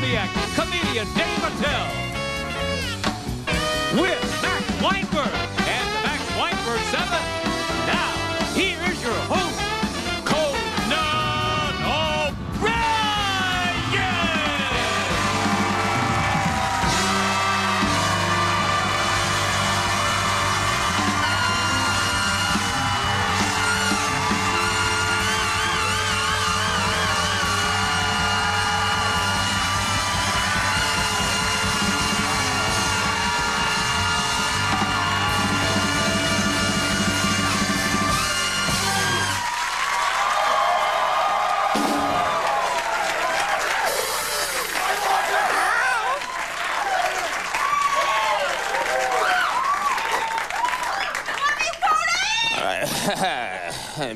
Insomniac, comedian Dave Attell. With Max Weinberg and the Max Weinberg 7. Now, here's your host, Conan O'Brien!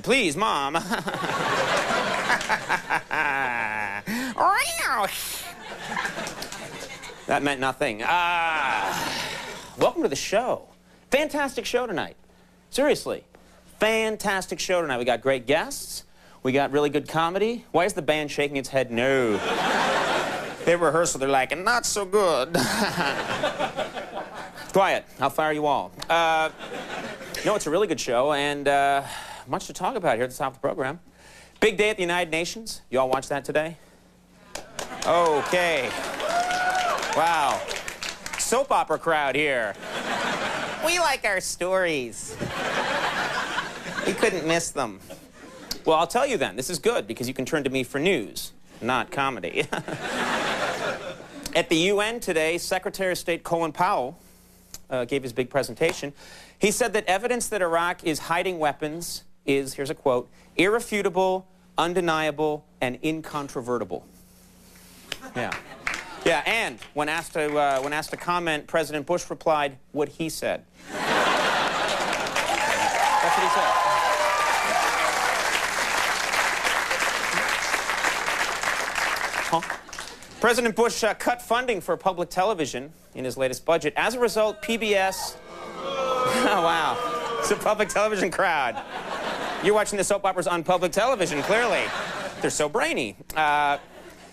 Please, Mom. That meant nothing. Welcome to the show. Fantastic show tonight. Seriously. Fantastic show tonight. We got great guests. We got really good comedy. Why is the band shaking its head no? They rehearsal, they're like, not so good. Quiet. I'll fire you all. No, it's a really good show, and much to talk about here at the top of the program. Big day at the United Nations. You all watch that today? Okay. Wow. Soap opera crowd here. We like our stories. We couldn't miss them. Well, I'll tell you then. This is good, because you can turn to me for news, not comedy. At the UN today, Secretary of State Colin Powell gave his big presentation. He said that evidence that Iraq is hiding weapons is, here's a quote, irrefutable, undeniable, and incontrovertible. Yeah. Yeah, and when asked to comment, President Bush replied what he said. That's what he said. Huh? President Bush cut funding for public television in his latest budget. As a result, PBS... Oh, wow. It's a public television crowd. You're watching the soap operas on public television, clearly. They're so brainy.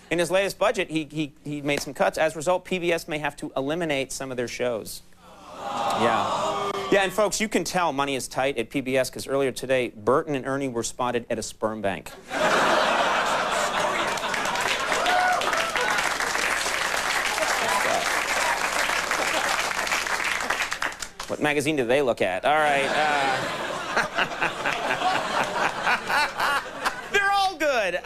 In his latest budget, he made some cuts. As a result, PBS may have to eliminate some of their shows. Yeah. Yeah, and folks, you can tell money is tight at PBS because earlier today, Burton and Ernie were spotted at a sperm bank. What magazine do they look at? All right. They're all good.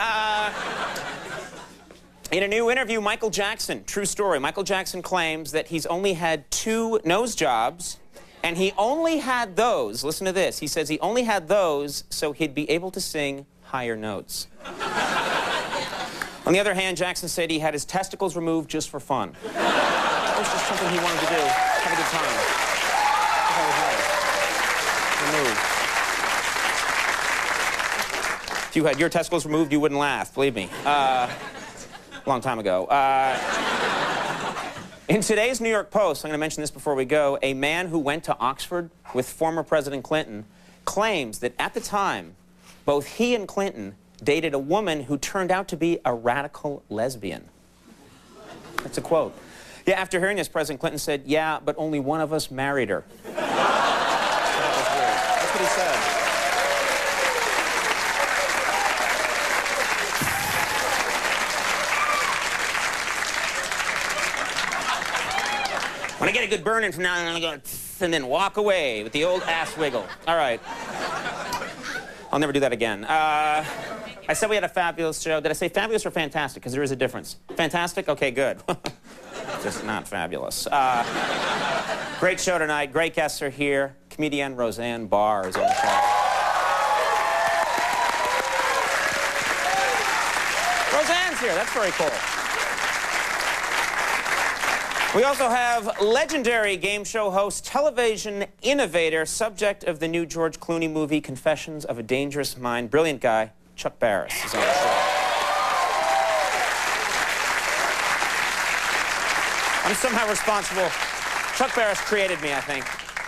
In a new interview, Michael Jackson, true story, Michael Jackson claims that he's only had 2 nose jobs, and he only had those, listen to this, he says he only had those so he'd be able to sing higher notes. On the other hand, Jackson said he had his testicles removed just for fun. That was just something he wanted to do, have a good time. If you had your testicles removed, you wouldn't laugh, believe me. A long time ago. In today's New York Post, I'm going to mention this before we go, a man who went to Oxford with former President Clinton claims that at the time, both he and Clinton dated a woman who turned out to be a radical lesbian. That's a quote. Yeah, after hearing this, President Clinton said, yeah, but only one of us married her. That's what he said. When I get a good burn-in from now on, I'm going to go and then walk away with the old ass wiggle. All right. I'll never do that again. I said we had a fabulous show. Did I say fabulous or fantastic? Because there is a difference. Fantastic? Okay, good. Just not fabulous. Great show tonight. Great guests are here. Comedian Roseanne Barr is on the show. Roseanne's here. That's very cool. We also have legendary game show host, television innovator, subject of the new George Clooney movie, Confessions of a Dangerous Mind, brilliant guy, Chuck Barris is on the show. I'm somehow responsible. Chuck Barris created me, I think.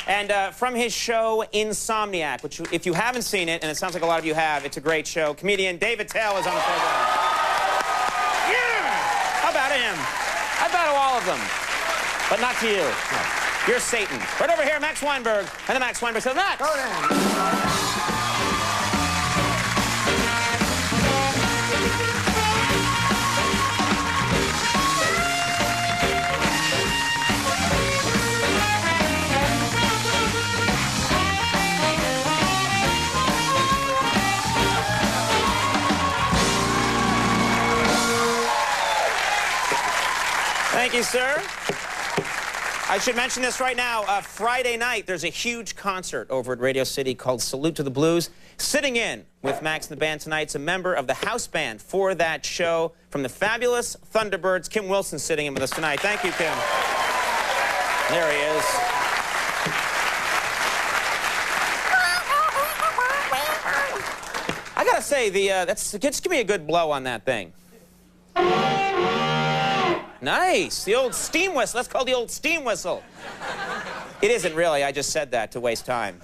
And from his show, Insomniac, which if you haven't seen it, and it sounds like a lot of you have, it's a great show, comedian Dave Attell is on the program. Yeah! How about him? bow to all of them, but not to you. No. You're Satan. Right over here, Max Weinberg. And the Max Weinberg says, Max! Conan! Thank you, sir. I should mention this right now. Friday night, there's a huge concert over at Radio City called Salute to the Blues. Sitting in with Max and the band tonight's a member of the house band for that show from the fabulous Thunderbirds. Kim Wilson's sitting in with us tonight. Thank you, Kim. There he is. I gotta say, just give me a good blow on that thing. Nice. The old steam whistle. That's called the old steam whistle. It isn't really. I just said that to waste time.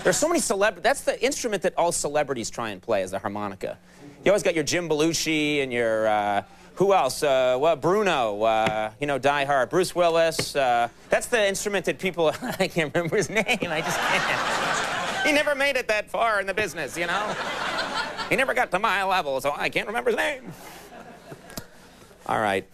There's so many celebrities. That's the instrument that all celebrities try and play, is the harmonica. You always got your Jim Belushi and your, who else? Well, Bruno, you know, Die Hard. Bruce Willis. That's the instrument that people, I can't remember his name. I just can't. He never made it that far in the business, you know? He never got to my level, so I can't remember his name. All right.